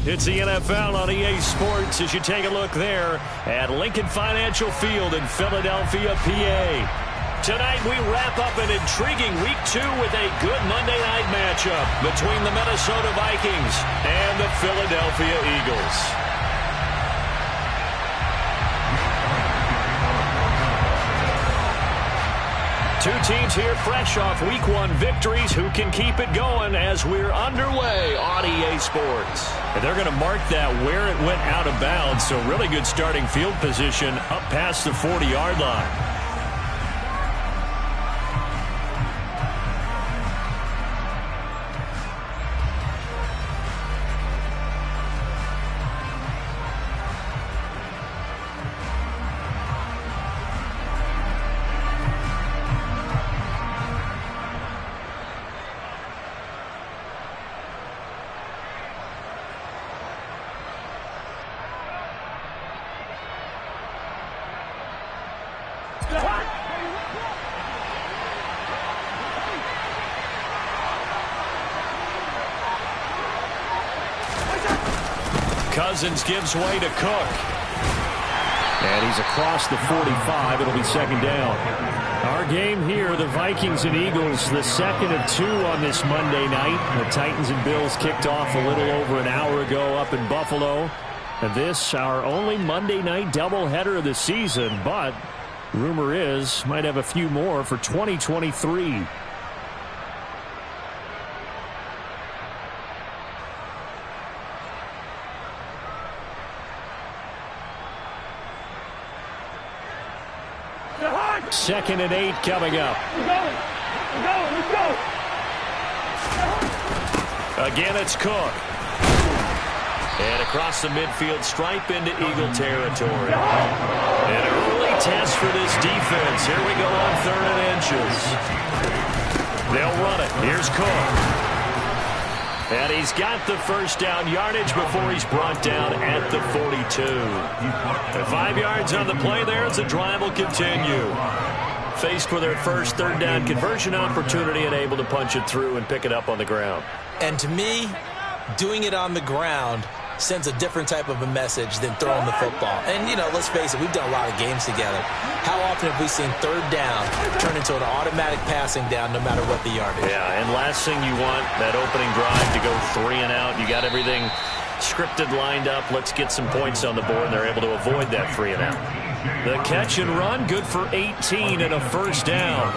It's the NFL on EA Sports as you take a look there at Lincoln Financial Field in Philadelphia, PA. Tonight we wrap up an intriguing Week 2 with a good Monday night matchup between the Minnesota Vikings and the Philadelphia Eagles. Two teams here fresh off Week 1 victories. Who can keep it going as we're underway on EA Sports? And they're going to mark that where it went out of bounds, so really good starting field position up past the 40-yard line. Cousins gives way to Cook. And he's across the 45. It'll be second down. Our game here, the Vikings and Eagles, the second of 2 on this Monday night. The Titans and Bills kicked off a little over an hour ago up in Buffalo. And this, our only Monday night doubleheader of the season. But rumor is, might have a few more for 2023. Second and 8 coming up. Let's go. Again, it's Cook. And across the midfield stripe into Eagle territory. An early test for this defense. Here we go on 3rd and inches. They'll run it. Here's Cook. And he's got the first down yardage before he's brought down at the 42. And 5 yards on the play there as the drive will continue. Faced with their first 3rd down conversion opportunity and able to punch it through and pick it up on the ground. And to me, doing it on the ground sends a different type of a message than throwing the football. And, you know, let's face it, we've done a lot of games together. How often have we seen 3rd down turn into an automatic passing down no matter what the yardage? Yeah, and last thing you want, that opening drive to go 3 and out. You got everything scripted, lined up. Let's get some points on the board, and they're able to avoid that 3 and out. The catch and run, good for 18 and a first down.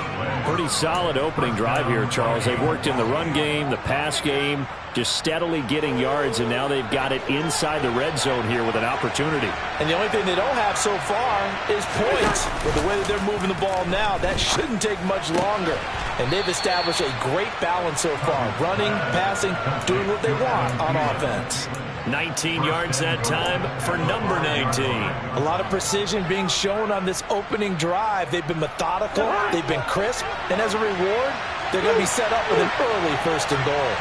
Pretty solid opening drive here, Charles. They've worked in the run game, the pass game, just steadily getting yards, and now they've got it inside the red zone here with an opportunity. And the only thing they don't have so far is points. With the way that they're moving the ball now, that shouldn't take much longer. And they've established a great balance so far. Running, passing, doing what they want on offense. 19 yards that time for number 19. A lot of precision being shown on this opening drive. They've been methodical, they've been crisp, and as a reward, they're going to be set up with an early 1st and goal.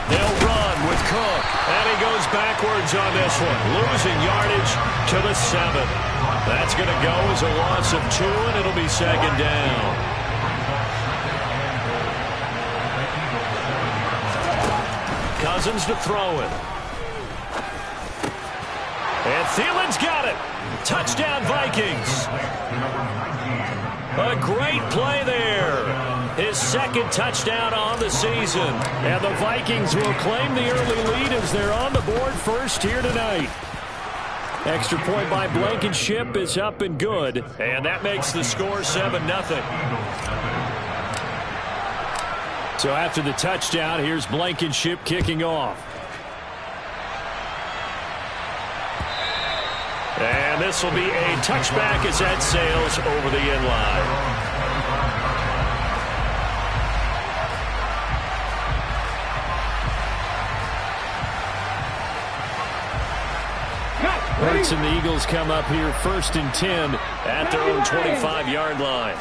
They'll run with Cook, and he goes backwards on this one, losing yardage to the 7. That's going to go as a loss of 2, and it'll be second down. Cousins to throw it. And Thielen's got it. Touchdown, Vikings. A great play there. His 2nd touchdown on the season. And the Vikings will claim the early lead as they're on the board first here tonight. Extra point by Blankenship is up and good. And that makes the score 7-0. So after the touchdown, here's Blankenship kicking off. And this will be a touchback as that sails over the end line. Hurts and the Eagles come up here 1st and 10 at their own 25-yard line.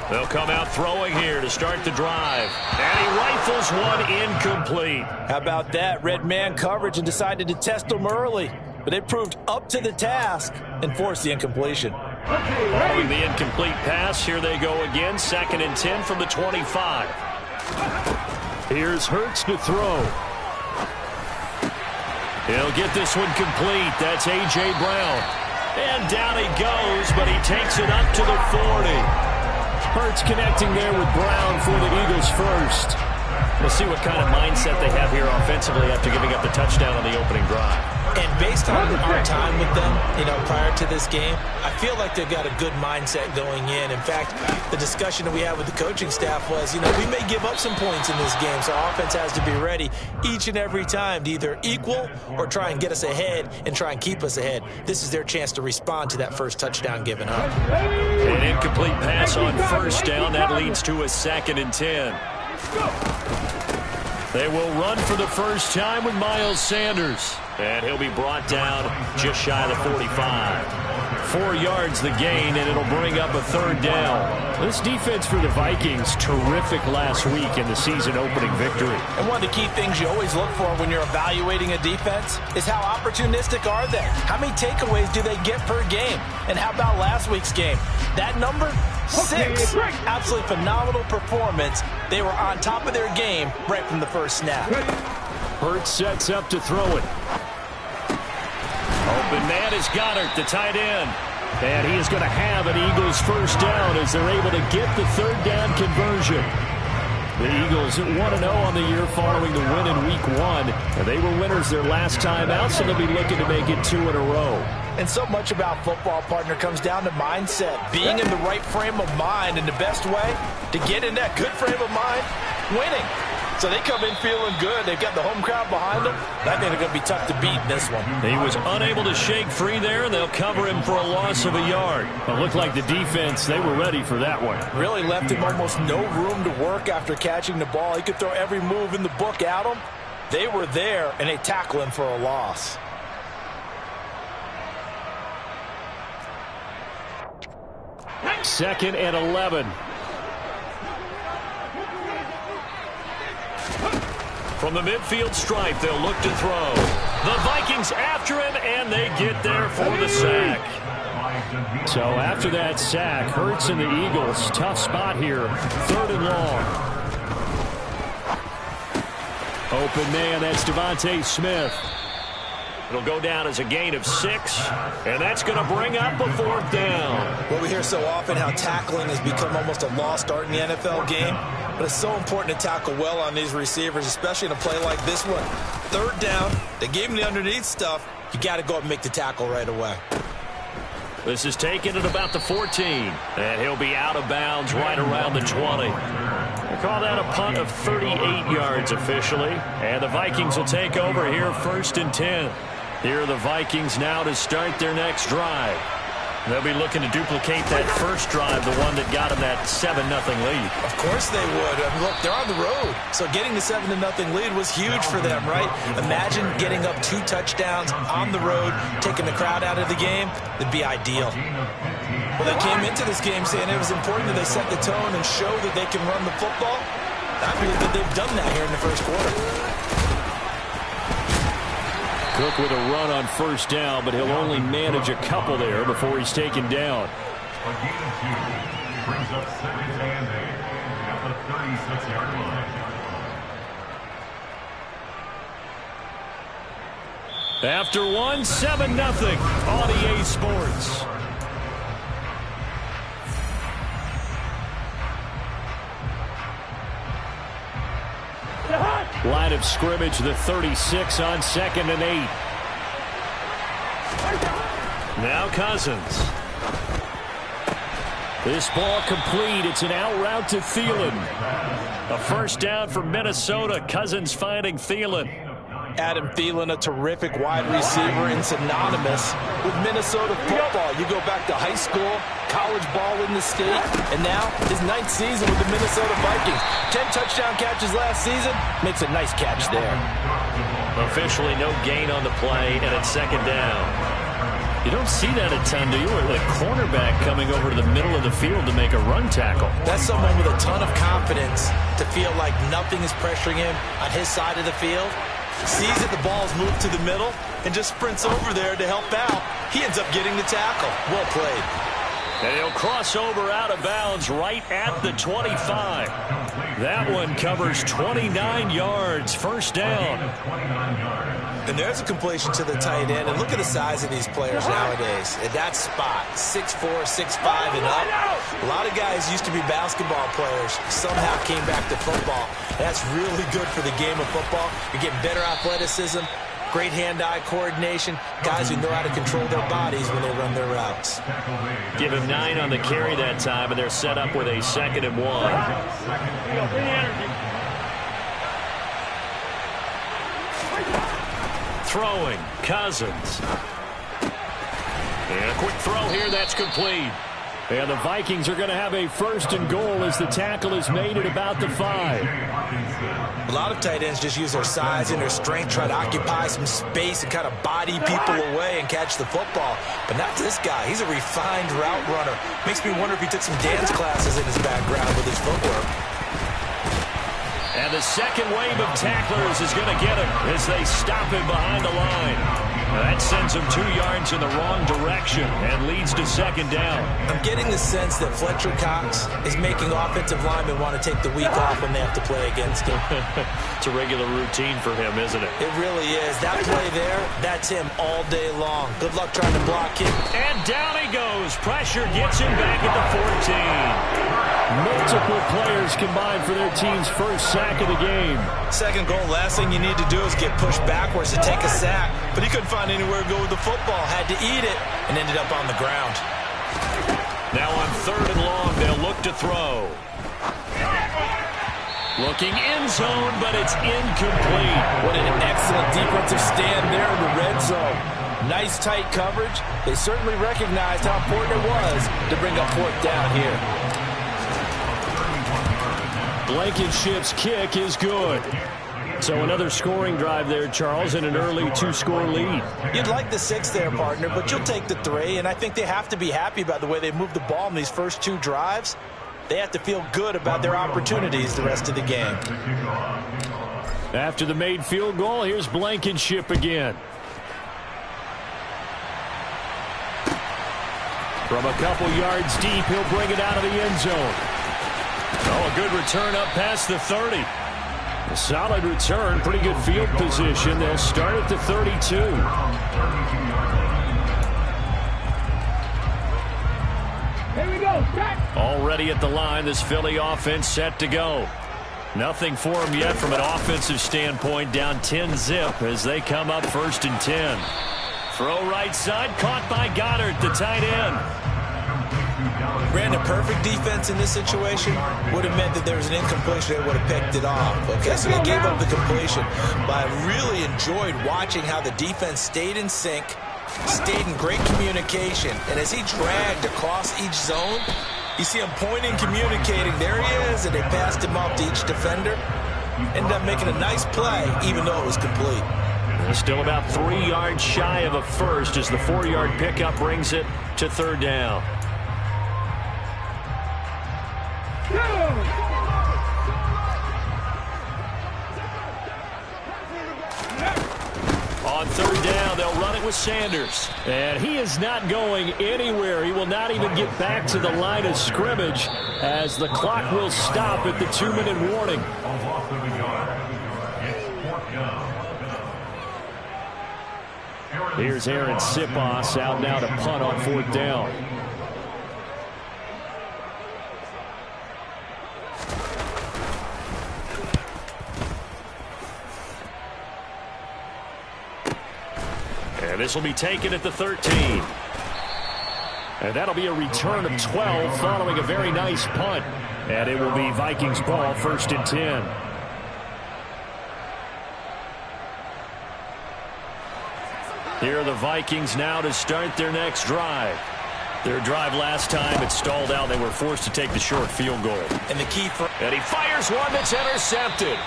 They'll come out throwing here to start the drive. And he rifles one incomplete. How about that? Red man coverage and decided to test them early. But they proved up to the task and forced the incompletion. Following the incomplete pass, here they go again. 2nd and 10 from the 25. Here's Hurts to throw. He'll get this one complete. That's A.J. Brown. And down he goes, but he takes it up to the 40. Hurts connecting there with Brown for the Eagles first. We'll see what kind of mindset they have here offensively after giving up the touchdown on the opening drive. And based on our time with them, prior to this game, I feel like they've got a good mindset going in. In fact, the discussion that we had with the coaching staff was, we may give up some points in this game, so our offense has to be ready each and every time to either equal or try and get us ahead and try and keep us ahead. This is their chance to respond to that first touchdown given up. An incomplete pass on first down. That leads to a 2nd and 10. They will run for the first time with Miles Sanders. And he'll be brought down just shy of the 45. 4 yards the gain, and it'll bring up a 3rd down. This defense for the Vikings, terrific last week in the season-opening victory. And one of the key things you always look for when you're evaluating a defense is how opportunistic are they? How many takeaways do they get per game? And how about last week's game? That number? 6. Absolutely phenomenal performance. They were on top of their game right from the first snap. Hurts sets up to throw it. Open man is Goddard, the tight end. And he is going to have an Eagles first down as they're able to get the 3rd down conversion. The Eagles 1-0 on the year following the win in Week 1. And they were winners their last time out, so they'll be looking to make it 2 in a row. And so much about football, partner, comes down to mindset. Being in the right frame of mind, and the best way to get in that good frame of mind, winning. So they come in feeling good. They've got the home crowd behind them. I think they're going to be tough to beat in this one. He was unable to shake free there, and they'll cover him for a loss of a yard. It looked like the defense, they were ready for that one. Really left him almost no room to work after catching the ball. He could throw every move in the book at him. They were there, and they tackle him for a loss. Second and 11. From the midfield stripe, they'll look to throw. The Vikings after him, and they get there for the sack. So after that sack, Hurts and the Eagles, tough spot here, 3rd and long. Open man, that's Devontae Smith. It'll go down as a gain of 6, and that's going to bring up a 4th down. Well, we hear so often how tackling has become almost a lost art in the NFL game, but it's so important to tackle well on these receivers, especially in a play like this one. 3rd down, they gave him the underneath stuff. You got to go up and make the tackle right away. This is taken at about the 14, and he'll be out of bounds right around the 20. They call that a punt of 38 yards officially, and the Vikings will take over here 1st and 10. Here are the Vikings now to start their next drive. They'll be looking to duplicate that first drive, the one that got them that 7-0 lead. Of course they would. I mean, look, they're on the road, so getting the 7-0 lead was huge for them, right? Imagine getting up 2 touchdowns on the road, taking the crowd out of the game. It'd be ideal. Well, they came into this game saying it was important that they set the tone and show that they can run the football. I believe that they've done that here in the first quarter. Cook with a run on first down, but he'll only manage a couple there before he's taken down. A gain of 2 brings up 2nd and 8 at the 36-yard line. After 1, 7-0 on EA Sports. Line of scrimmage, the 36 on 2nd and 8. Now Cousins. This ball complete. It's an out route to Thielen. A first down for Minnesota. Cousins finding Thielen. Adam Thielen, a terrific wide receiver and synonymous with Minnesota football. You go back to high school, college ball in the state, and now his 9th season with the Minnesota Vikings. 10 touchdown catches last season, makes a nice catch there. Officially no gain on the play, and it's 2nd down. You don't see that a ton, do you? A cornerback coming over to the middle of the field to make a run tackle. That's someone with a ton of confidence to feel like nothing is pressuring him on his side of the field. Sees that the ball's moved to the middle and just sprints over there to help out. He ends up getting the tackle. Well played. And he'll cross over out of bounds right at the 25. That one covers 29 yards, first down. And there's a completion to the tight end. And look at the size of these players nowadays. At that spot, 6'4", 6'5", and up. A lot of guys used to be basketball players, somehow came back to football. That's really good for the game of football. You're getting better athleticism, great hand-eye coordination, guys who know how to control their bodies when they run their routes. Give him 9 on the carry that time, and they're set up with a 2nd and 1. Throwing, Cousins. And a quick throw here, that's complete. And the Vikings are going to have a 1st and goal as the tackle is made at about the 5. A lot of tight ends just use their size and their strength, try to occupy some space and kind of body people away and catch the football. But not this guy. He's a refined route runner. Makes me wonder if he took some dance classes in his background with his footwork. And the second wave of tacklers is going to get him as they stop him behind the line. That sends him 2 yards in the wrong direction and leads to 2nd down. I'm getting the sense that Fletcher Cox is making offensive linemen want to take the week off when they have to play against him. It's a regular routine for him, isn't it? It really is. That play there, that's him all day long. Good luck trying to block him. And down he goes. Pressure gets him back at the 14. Multiple players combined for their team's first sack of the game. Second goal, last thing you need to do is get pushed backwards to take a sack. But he couldn't find anywhere to go with the football. Had to eat it and ended up on the ground. Now on 3rd and long, they'll look to throw. Looking end zone, but it's incomplete. What an excellent defensive stand there in the red zone. Nice tight coverage. They certainly recognized how important it was to bring up 4th down here. Blankenship's kick is good. So another scoring drive there, Charles, and an early 2-score lead. You'd like the 6 there, partner, but you'll take the 3, and I think they have to be happy about the way they moved the ball in these first 2 drives. They have to feel good about their opportunities the rest of the game. After the made field goal, here's Blankenship again. From a couple yards deep, he'll bring it out of the end zone. Oh, a good return up past the 30. A solid return, pretty good field position. They'll start at the 32. Here we go, back. Already at the line, this Philly offense set to go. Nothing for them yet from an offensive standpoint, down 10-zip as they come up 1st and 10. Throw right side, caught by Goddard, the tight end. Brandon, perfect defense in this situation would have meant that there was an incompletion that would have picked it off. Okay, so they gave up the completion. But I really enjoyed watching how the defense stayed in sync, stayed in great communication. And as he dragged across each zone, you see him pointing, communicating. There he is, and they passed him off to each defender. Ended up making a nice play, even though it was complete. Still about 3 yards shy of a first as the 4-yard pickup brings it to 3rd down. On 3rd down, they'll run it with Sanders. And he is not going anywhere. He will not even get back to the line of scrimmage as the clock will stop at the 2-minute warning. Here's Aaron Sipos out now to punt on 4th down. And this will be taken at the 13. And that'll be a return of 12 following a very nice punt. And it will be Vikings ball, 1st and 10. Here are the Vikings now to start their next drive. Their drive last time, it stalled out. They were forced to take the short field goal. And the key for... And he fires one that's intercepted.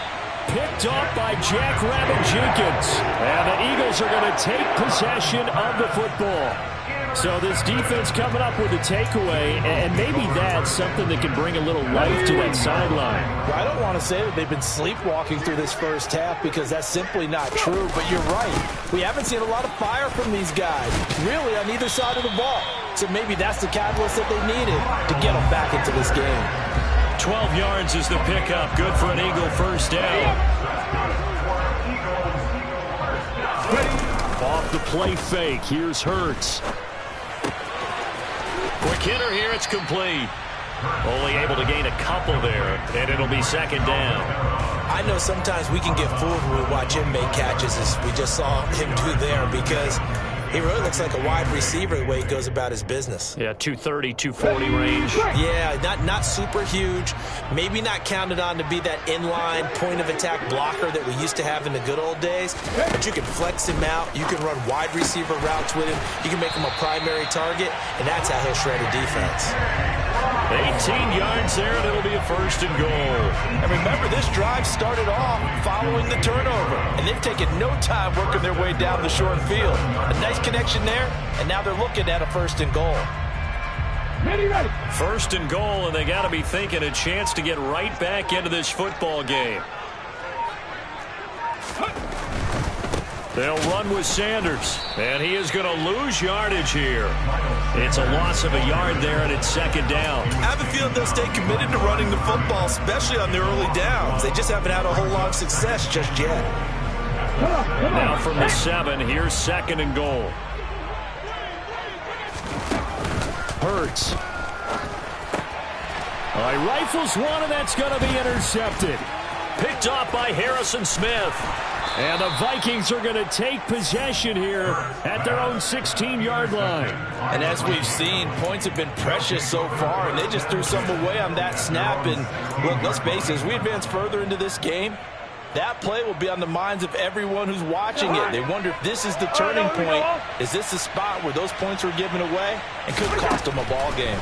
Picked off by Jack Rabbit Jenkins. And the Eagles are going to take possession of the football. So this defense coming up with a takeaway, and maybe that's something that can bring a little life to that sideline. Well, I don't want to say that they've been sleepwalking through this first half because that's simply not true, but you're right. We haven't seen a lot of fire from these guys, really, on either side of the ball. So maybe that's the catalyst that they needed to get them back into this game. 12 yards is the pickup. Good for an Eagle first down. Off the play fake. Here's Hurts. Quick hitter here. It's complete. Only able to gain a couple there, and it'll be second down. I know sometimes we can get fooled when we watch him make catches, as we just saw him do there, because he really looks like a wide receiver the way he goes about his business. Yeah, 230, 240 range. Yeah, not super huge. Maybe not counted on to be that inline point-of-attack blocker that we used to have in the good old days. But you can flex him out. You can run wide receiver routes with him. You can make him a primary target, and that's how he'll shred a defense. 18 yards there, and it'll be a first and goal. And remember, this drive started off following the turnover, and they've taken no time working their way down the short field. A nice connection there, and now they're looking at a first and goal. Ready. First and goal, and they got to be thinking a chance to get right back into this football game. They'll run with Sanders, and he is going to lose yardage here. It's a loss of a yard there, and it's second down. I have a feeling they'll stay committed to running the football, especially on the early downs. They just haven't had a whole lot of success just yet. Now from the 7, here's second and goal. Hurts. He rifles one, and that's going to be intercepted. Picked off by Harrison Smith. And the Vikings are going to take possession here at their own 16-yard line. And as we've seen, points have been precious so far, and they just threw some away on that snap. And look, let's face it, as we advance further into this game, that play will be on the minds of everyone who's watching it. They wonder if this is the turning point. Is this the spot where those points were given away and could cost them a ball game?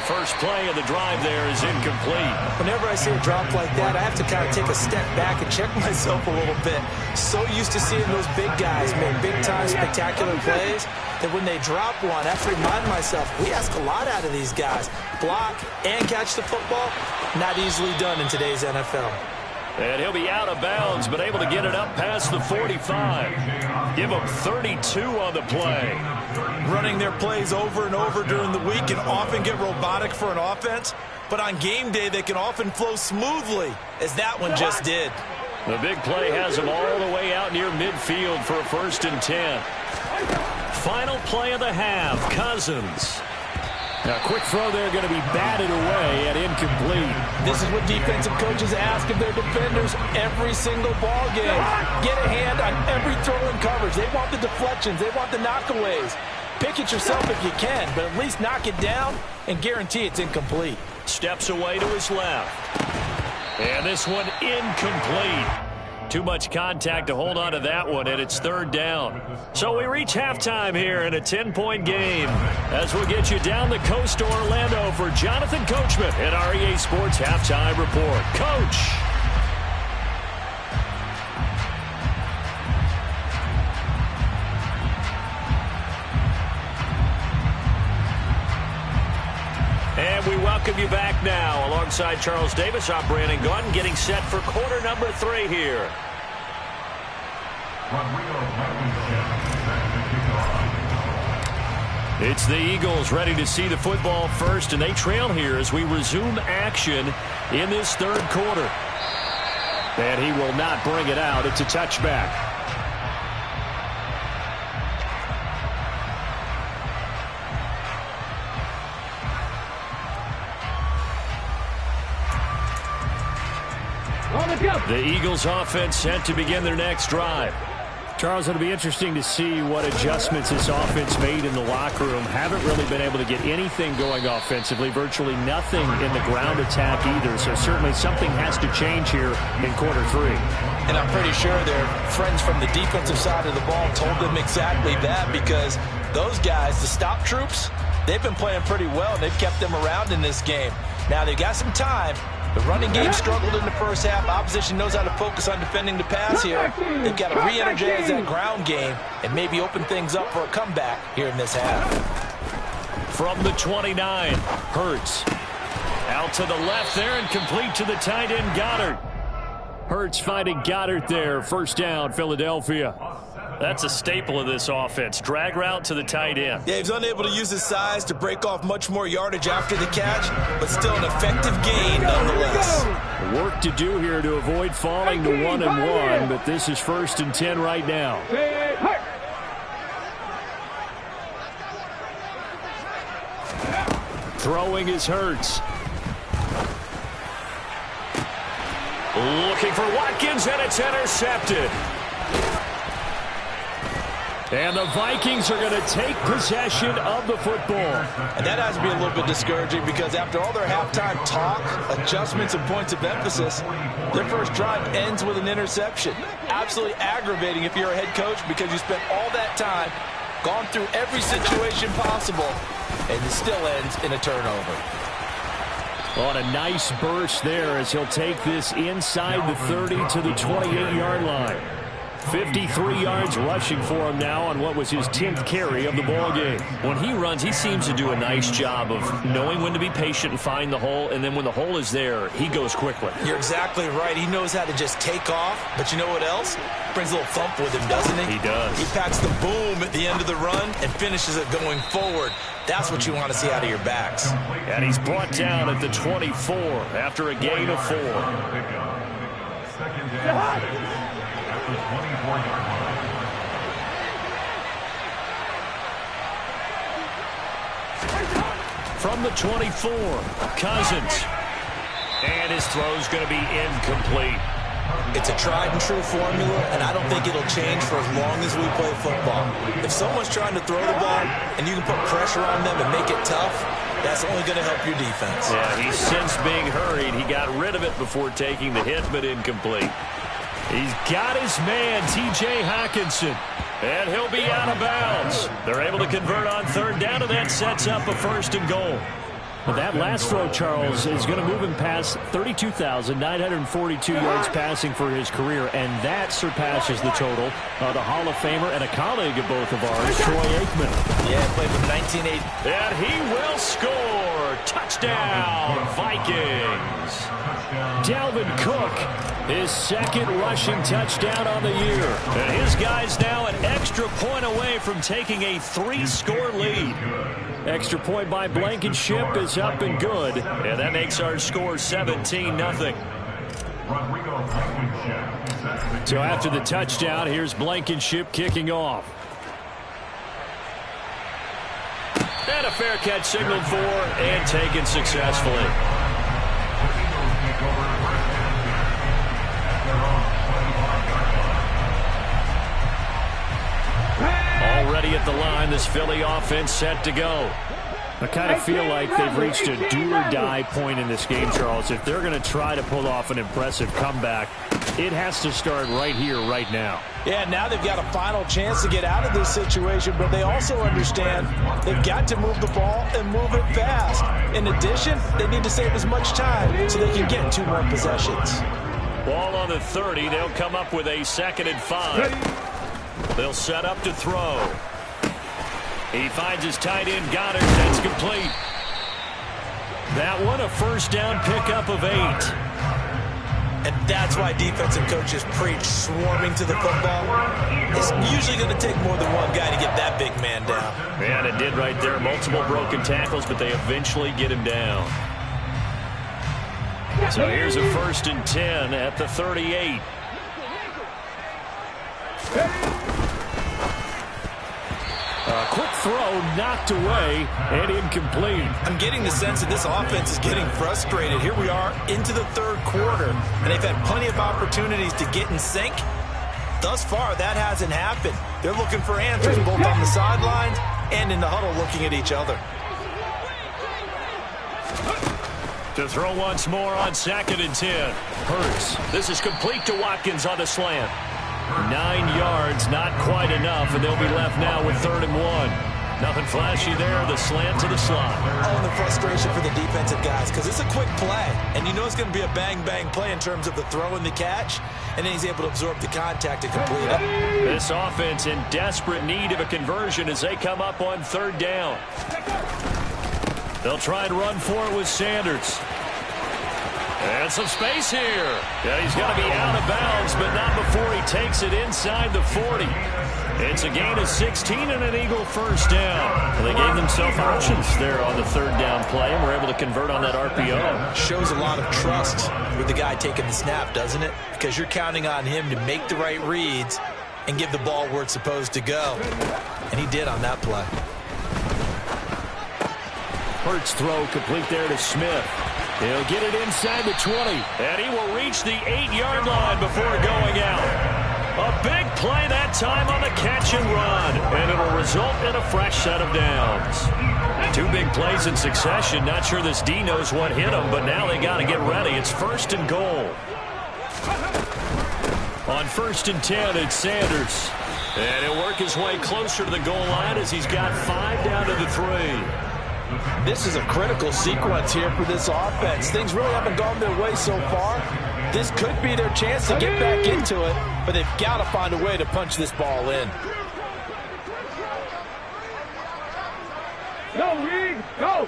First play of the drive there is incomplete. Whenever I see a drop like that, I have to kind of take a step back and check myself a little bit. So used to seeing those big guys make big-time spectacular plays that when they drop one, I have to remind myself, we ask a lot out of these guys. Block and catch the football, not easily done in today's NFL. And he'll be out of bounds, but able to get it up past the 45. Give him 32 on the play. Running their plays over and over during the week can often get robotic for an offense, but on game day they can often flow smoothly, as that one just did. The big play has him all the way out near midfield for a first and 10. Final play of the half, Cousins. Now, a quick throw there going to be batted away and incomplete. This is what defensive coaches ask of their defenders every single ball game. Get a hand on every throw in coverage. They want the deflections. They want the knockaways. Pick it yourself if you can, but at least knock it down and guarantee it's incomplete. Steps away to his left. And this one incomplete. Too much contact to hold on to that one, and it's third down. So we reach halftime here in a 10-point game as we'll get you down the coast to Orlando for Jonathan Coachman at our EA Sports Halftime Report. Coach. And we welcome you back now. Alongside Charles Davis, I'm Brandon Gunn, getting set for quarter number 3 here. It's the Eagles ready to see the football first, and they trail here as we resume action in this third quarter. And he will not bring it out. It's a touchback. The Eagles offense set to begin their next drive. Charles, it'll be interesting to see what adjustments this offense made in the locker room. Haven't really been able to get anything going offensively, virtually nothing in the ground attack either. So certainly something has to change here in quarter 3. And I'm pretty sure their friends from the defensive side of the ball told them exactly that, because those guys, the stop troops, they've been playing pretty well. They've kept them around in this game. Now they've got some time. The running game struggled in the first half. Opposition knows how to focus on defending the pass here. They've got to re-energize that ground game and maybe open things up for a comeback here in this half. From the 29, Hurts. Out to the left there and complete to the tight end, Goddard. Hurts finding Goddard there. First down, Philadelphia. That's a staple of this offense. Drag route to the tight end. Yeah, he's unable to use his size to break off much more yardage after the catch, but still an effective gain nonetheless. Work to do here to avoid falling to 1-1, but this is 1st and 10 right now. Throwing is Hurts. Looking for Watkins, and it's intercepted. And the Vikings are going to take possession of the football. And that has to be a little bit discouraging because after all their halftime talk, adjustments, and points of emphasis, their first drive ends with an interception. Absolutely aggravating if you're a head coach because you spent all that time, gone through every situation possible, and it still ends in a turnover. On a nice burst there as he'll take this inside the 30 to the 28-yard line. 53 yards rushing for him now on what was his 10th carry of the ballgame. When he runs, he seems to do a nice job of knowing when to be patient and find the hole, and then when the hole is there, he goes quickly. You're exactly right. He knows how to just take off, but you know what else? Brings a little thump with him, doesn't he? He does. He packs the boom at the end of the run and finishes it going forward. That's what you want to see out of your backs. And he's brought down at the 24 after a gain of 4. Second down, 6 at the 24-yard line. From the 24, Cousins. And his throw's going to be incomplete. It's a tried-and-true formula, and I don't think it'll change for as long as we play football. If someone's trying to throw the ball and you can put pressure on them and make it tough, that's only going to help your defense. Yeah, he's since being hurried. He got rid of it before taking the hit, but incomplete. He's got his man, T.J. Hockenson, and he'll be out of bounds. They're able to convert on 3rd down, and that sets up a 1st and goal. But that last throw, Charles, is going to move him past 32,942 yards passing for his career, and that surpasses the total of the Hall of Famer and a colleague of both of ours, Troy Aikman. Yeah, played from 1980. And he will score. Touchdown, Vikings. Dalvin Cook, his 2nd rushing touchdown on the year. And his guy's now an extra point away from taking a 3-score lead. Extra point by Blankenship is up and good. And that makes our score 17-0. So after the touchdown, here's Blankenship kicking off. And a fair catch signaled for and taken successfully. Already at the line, this Philly offense set to go. I kind of feel like they've reached a do-or-die point in this game, Charles. If they're going to try to pull off an impressive comeback, it has to start right here, right now. Yeah, now they've got a final chance to get out of this situation, but they also understand they've got to move the ball and move it fast. In addition, they need to save as much time so they can get 2 more possessions. Ball on the 30. They'll come up with a 2nd and 5. They'll set up to throw. He finds his tight end, Goddard. That's complete. That one, a 1st down pickup of 8. And that's why defensive coaches preach swarming to the football. It's usually going to take more than one guy to get that big man down. Man, it did right there. Multiple broken tackles, but they eventually get him down. So here's a 1st and 10 at the 38. A quick throw knocked away and incomplete. I'm getting the sense that this offense is getting frustrated. Here we are into the 3rd quarter, and they've had plenty of opportunities to get in sync. Thus far, that hasn't happened. They're looking for answers both on the sidelines and in the huddle looking at each other. To throw once more on 2nd and 10. Hurts. This is complete to Watkins on the slant. 9 yards, not quite enough, and they'll be left now with 3rd and 1. Nothing flashy there, the slant to the slot. Oh, and the frustration for the defensive guys, because it's a quick play, and you know it's going to be a bang-bang play in terms of the throw and the catch, and then he's able to absorb the contact and complete it. This offense in desperate need of a conversion as they come up on 3rd down. They'll try and run for it with Sanders. And some space here. Yeah, he's going to be out of bounds, but not before he takes it inside the 40. It's a gain of 16 and an Eagle first down. Well, they gave themselves options there on the third down play, and were able to convert on that RPO. Shows a lot of trust with the guy taking the snap, doesn't it? Because you're counting on him to make the right reads and give the ball where it's supposed to go. And he did on that play. Hurts throw complete there to Smith. He'll get it inside the 20, and he will reach the 8-yard line before going out. A big play that time on the catch and run, and it'll result in a fresh set of downs. 2 big plays in succession. Not sure this D knows what hit him, but now they got to get ready. It's first and goal. On first and 10, it's Sanders. And he'll work his way closer to the goal line as he's got 5 down to the 3. This is a critical sequence here for this offense. Things really haven't gone their way so far. This could be their chance to get back into it, but they've got to find a way to punch this ball in. Go, Reed, go!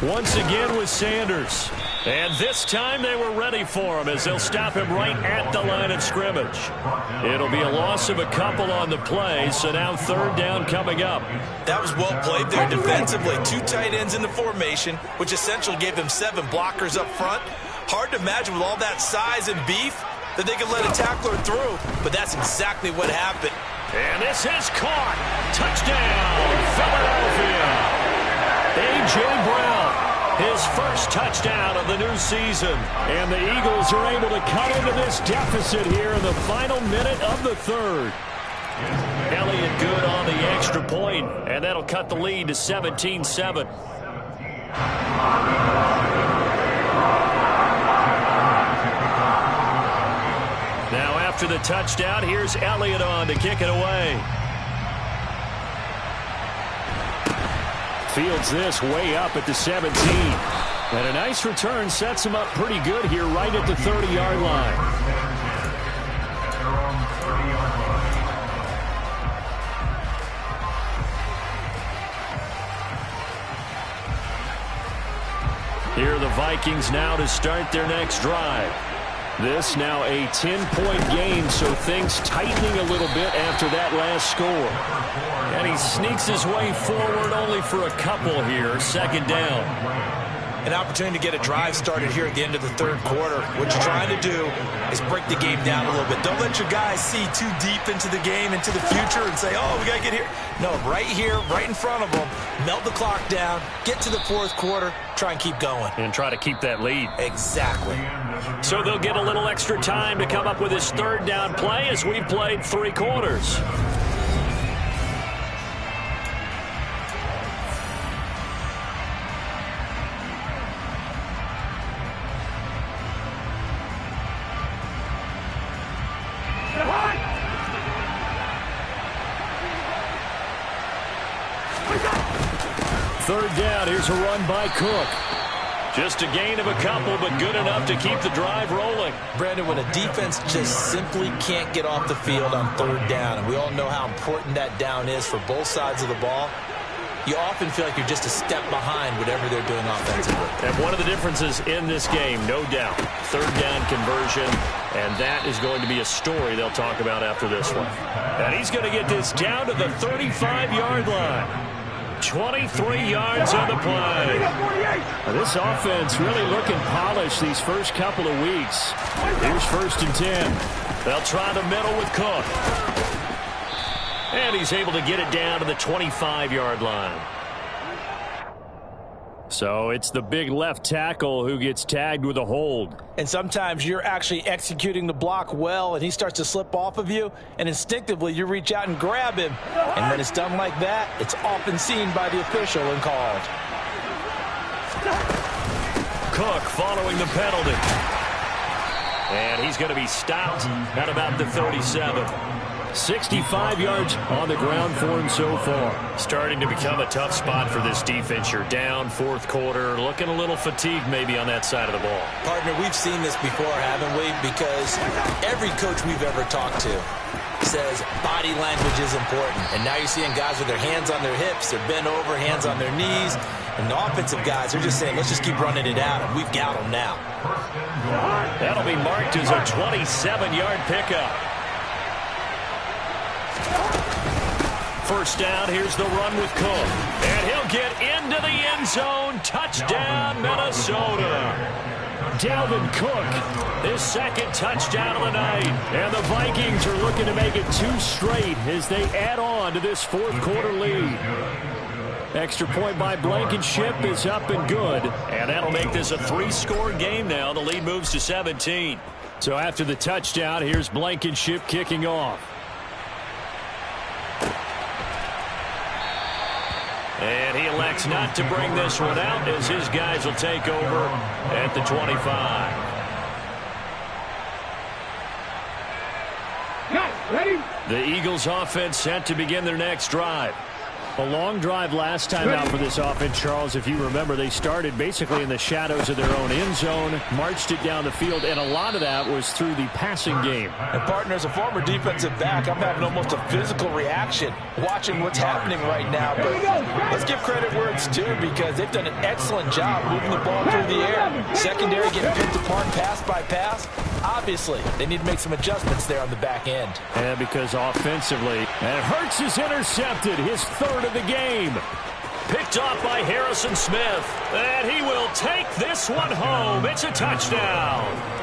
Once again with Sanders. And this time they were ready for him as they'll stop him right at the line of scrimmage. It'll be a loss of a couple on the play, so now third down coming up. That was well played there defensively. 2 tight ends in the formation, which essentially gave them 7 blockers up front. Hard to imagine with all that size and beef that they could let a tackler through, but that's exactly what happened. And this is caught. Touchdown, Philadelphia. A.J. Brown, his first touchdown of the new season. And the Eagles are able to cut into this deficit here in the final minute of the third. Elliott good on the extra point, and that'll cut the lead to 17-7. Now after the touchdown, here's Elliott on to kick it away. Fields this way up at the 17. And a nice return sets him up pretty good here right at the 30-yard line. Here are the Vikings now to start their next drive. This now a 10-point game, so things tightening a little bit after that last score. And he sneaks his way forward only for a couple here. Second down. An opportunity to get a drive started here at the end of the third quarter. What you're trying to do is break the game down a little bit. Don't let your guys see too deep into the game, into the future, and say, oh, we got to get here. No, right here, right in front of them, melt the clock down, get to the fourth quarter, try and keep going. And try to keep that lead. Exactly. So they'll get a little extra time to come up with his third down play as we've played 3 quarters. Third down, here's a run by Cook. Just a gain of a couple, but good enough to keep the drive rolling. Brandon, when a defense just simply can't get off the field on third down, and we all know how important that down is for both sides of the ball, you often feel like you're just a step behind whatever they're doing offensively. And one of the differences in this game, no doubt, third down conversion, and that is going to be a story they'll talk about after this one. And he's going to get this down to the 35-yard line. 23 yards on the play. Now, this offense really looking polished these first couple of weeks. Here's first and 10. They'll try the middle with Cook. And he's able to get it down to the 25-yard line. So it's the big left tackle who gets tagged with a hold. And sometimes you're actually executing the block well, and he starts to slip off of you, and instinctively you reach out and grab him. And when it's done like that, it's often seen by the official and called. Cook following the penalty. And he's going to be stopped at about the 37. 65 yards on the ground for him so far. Starting to become a tough spot for this defense. You're down fourth quarter, looking a little fatigued maybe on that side of the ball. Partner, we've seen this before, haven't we? Because every coach we've ever talked to says body language is important. And now you're seeing guys with their hands on their hips, they're bent over, hands on their knees, And the offensive guys are just saying, let's just keep running it out, and we've got them now. That'll be marked as a 27-yard pickup. First down, here's the run with Cook. And he'll get into the end zone. Touchdown, Minnesota. Dalvin Cook, his second touchdown of the night. And the Vikings are looking to make it 2 straight as they add on to this fourth quarter lead. Extra point by Blankenship is up and good. And that'll make this a 3-score game now. The lead moves to 17. So after the touchdown, here's Blankenship kicking off. And he elects not to bring this one out as his guys will take over at the 25. Ready? The Eagles offense set to begin their next drive. A long drive last time out for this offense, Charles. If you remember, they started basically in the shadows of their own end zone, marched it down the field, and a lot of that was through the passing game. And, partner, as a former defensive back, I'm having almost a physical reaction watching what's happening right now. But let's give credit where it's due because they've done an excellent job moving the ball through the air. Secondary getting picked apart pass by pass. Obviously, they need to make some adjustments there on the back end. And because offensively, and Hurts is intercepted, his third of the game. Picked off by Harrison Smith. And he will take this one home. It's a touchdown.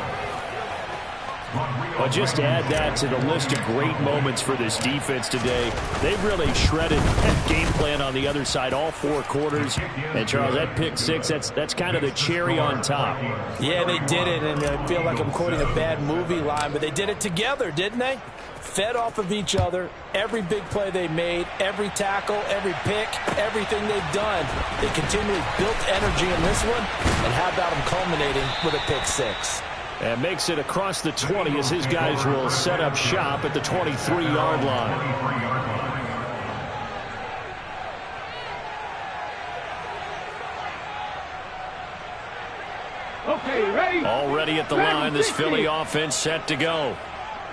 Well, just to add that to the list of great moments for this defense today, they've really shredded that game plan on the other side all 4 quarters. And, Charles, that pick 6, that's kind of the cherry on top. Yeah, they did it, and I feel like I'm quoting a bad movie line, but they did it together, didn't they? Fed off of each other, every big play they made, every tackle, every pick, everything they've done. They continually built energy in this one, and how about them culminating with a pick 6? And makes it across the 20 as his guys will set up shop at the 23-yard line. Okay, ready? Already at the line, this Philly offense set to go.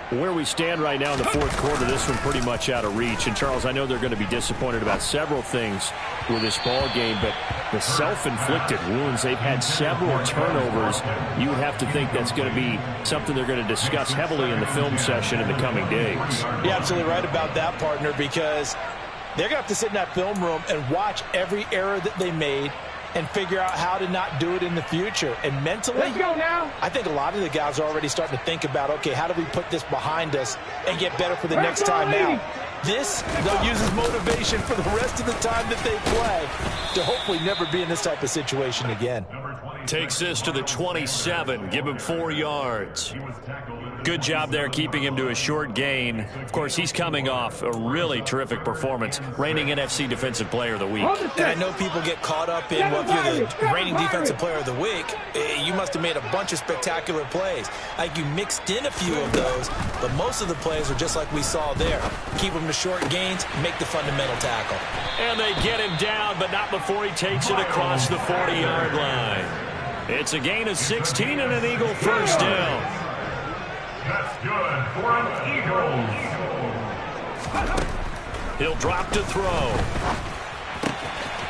Where we stand right now in the fourth quarter, this one pretty much out of reach. And, Charles, I know they're going to be disappointed about several things with this ball game, but the self-inflicted wounds, they've had several turnovers. You would have to think that's going to be something they're going to discuss heavily in the film session in the coming days. You're absolutely right about that, partner, because they're going to have to sit in that film room and watch every error that they made and figure out how to not do it in the future. And mentally, Let's go now. I think a lot of the guys are already starting to think about, okay, how do we put this behind us and get better for the next time out? This, they'll use as motivation for the rest of the time that they play to hopefully never be in this type of situation again. Takes this to the 27, give him 4 yards. Good job there keeping him to a short gain. Of course, he's coming off a really terrific performance, reigning NFC Defensive Player of the Week. And I know people get caught up in, well, if you're the reigning Defensive Player of the Week, you must have made a bunch of spectacular plays. Like you mixed in a few of those, but most of the plays are just like we saw there. Keep them to short gains, make the fundamental tackle. And they get him down, but not before he takes it across the 40-yard line. It's a gain of 16 and an Eagle first down. That's good for an Eagle. He'll drop to throw.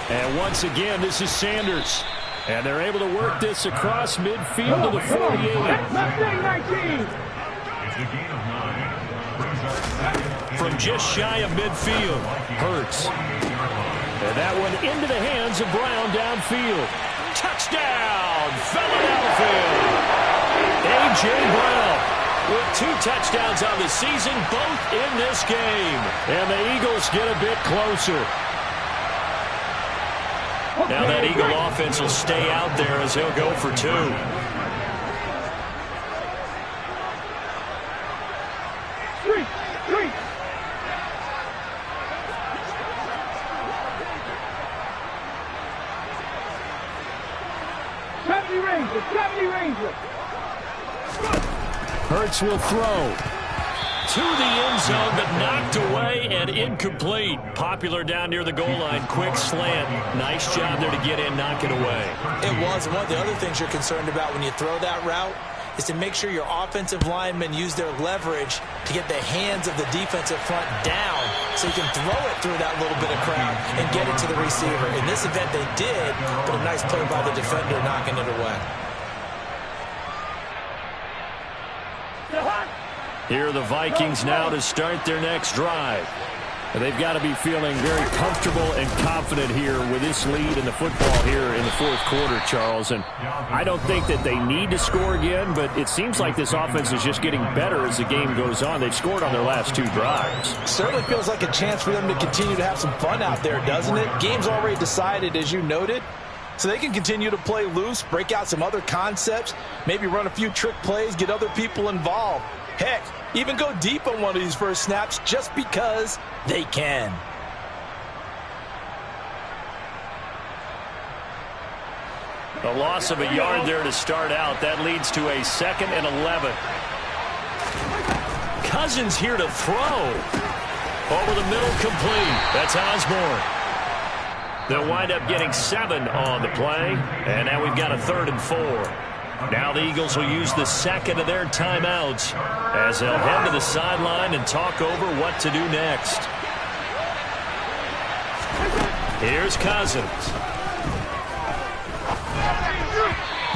And once again, this is Sanders. And they're able to work this across midfield to the 48. That's 19. It's a gain of 9. From just shy of midfield, Hurts. And that one into the hands of Brown downfield. Touchdown, Philadelphia. A.J. Brown with 2 touchdowns on the season, both in this game. And the Eagles get a bit closer. Now that Eagle offense will stay out there as he'll go for 2. Hurts will throw to the end zone, but knocked away and incomplete. Popular down near the goal line. Quick slant. Nice job there to get in, knock it away. It was. And one of the other things you're concerned about when you throw that route is to make sure your offensive linemen use their leverage to get the hands of the defensive front down so you can throw it through that little bit of crowd and get it to the receiver. In this event, they did, but a nice play by the defender knocking it away. Here are the Vikings now to start their next drive. And they've got to be feeling very comfortable and confident here with this lead in the football here in the fourth quarter, Charles. And I don't think that they need to score again, but it seems like this offense is just getting better as the game goes on. They've scored on their last 2 drives. Certainly feels like a chance for them to continue to have some fun out there, doesn't it? Game's already decided, as you noted. So they can continue to play loose, break out some other concepts, maybe run a few trick plays, get other people involved. Heck, even go deep on one of these first snaps just because they can. A loss of a yard there to start out. That leads to a 2nd and 11. Cousins here to throw. Over the middle, complete. That's Osborne. They'll wind up getting 7 on the play. And now we've got a 3rd and 4. Now the Eagles will use the 2nd of their timeouts as they'll head to the sideline and talk over what to do next. Here's Cousins.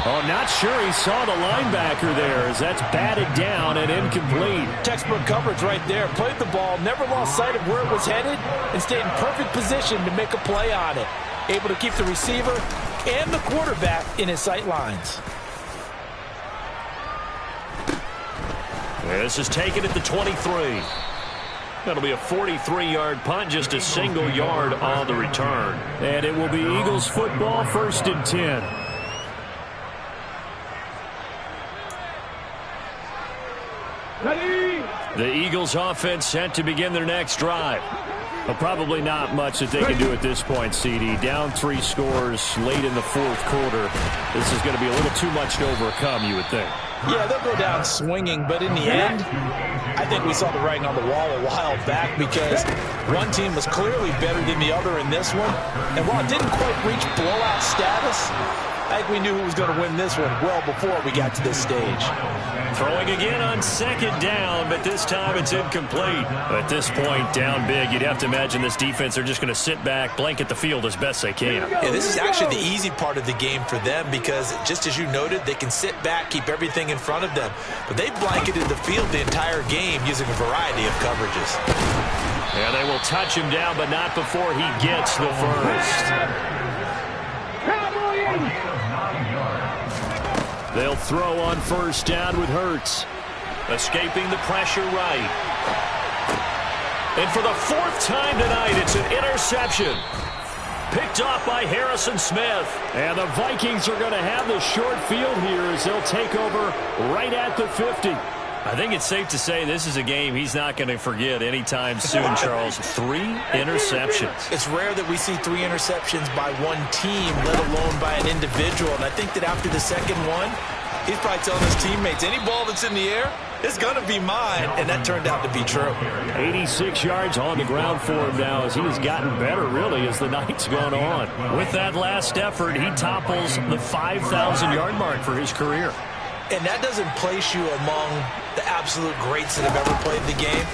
Oh, not sure he saw the linebacker there as that's batted down and incomplete. Textbook coverage right there. Played the ball, never lost sight of where it was headed, and stayed in perfect position to make a play on it. Able to keep the receiver and the quarterback in his sight lines. This is taken at the 23. That'll be a 43-yard punt, just a single yard on the return. And it will be Eagles football, 1st and 10. Ready? The Eagles offense set to begin their next drive. Well, probably not much that they can do at this point, CD. Down 3 scores late in the fourth quarter. This is going to be a little too much to overcome, you would think. Yeah, they'll go down swinging, but in the end, I think we saw the writing on the wall a while back because one team was clearly better than the other in this one. And while it didn't quite reach blowout status, I think we knew who was going to win this one well before we got to this stage. Throwing again on 2nd down, but this time it's incomplete. At this point, down big, you'd have to imagine this defense are just going to sit back, blanket the field as best they can. Yeah, this is actually the easy part of the game for them because, just as you noted, they can sit back, keep everything in front of them. But they blanketed the field the entire game using a variety of coverages. Yeah, they will touch him down, but not before he gets the first. They'll throw on 1st down with Hurts. Escaping the pressure right. And for the 4th time tonight, it's an interception. Picked off by Harrison Smith. And the Vikings are going to have the short field here as they'll take over right at the 50. I think it's safe to say this is a game he's not going to forget anytime soon, Charles. 3 interceptions. It's rare that we see 3 interceptions by one team, let alone by an individual. And I think that after the 2nd one, he's probably telling his teammates, any ball that's in the air, it's going to be mine. And that turned out to be true. 86 yards on the ground for him now as he has gotten better, really, as the night's gone on. With that last effort, he topples the 5,000-yard mark for his career. And that doesn't place you among the absolute greats that have ever played the game.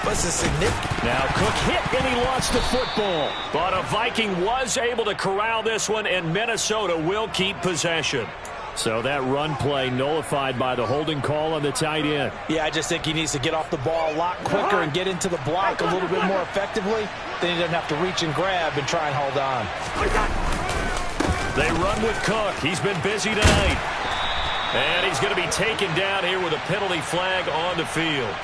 But it's a significant. Now Cook hit and he lost the football. But a Viking was able to corral this one, and Minnesota will keep possession. So that run play nullified by the holding call on the tight end. Yeah, I just think he needs to get off the ball a lot quicker and get into the block a little bit more effectively. Then he doesn't have to reach and grab and try and hold on. They run with Cook. He's been busy tonight. And he's going to be taken down here with a penalty flag on the field.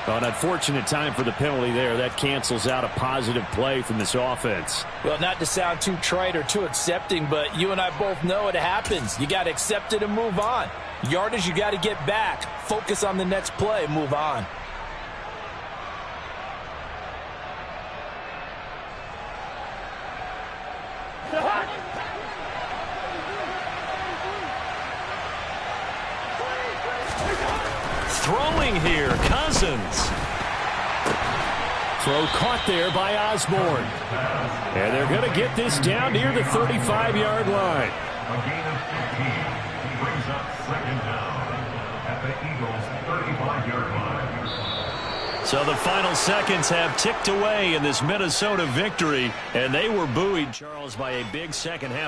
Well, an unfortunate time for the penalty there. That cancels out a positive play from this offense. Well, not to sound too trite or too accepting, but you and I both know it happens. You got to accept it and move on. Yardage, you got to get back. Focus on the next play. Move on. Throwing here, Cousins. Throw caught there by Osborne. And they're going to get this down near the 35-yard line. A gain of 15 brings up 2nd down at the Eagles' 35-yard line. So the final seconds have ticked away in this Minnesota victory, and they were buoyed, Charles, by a big second half.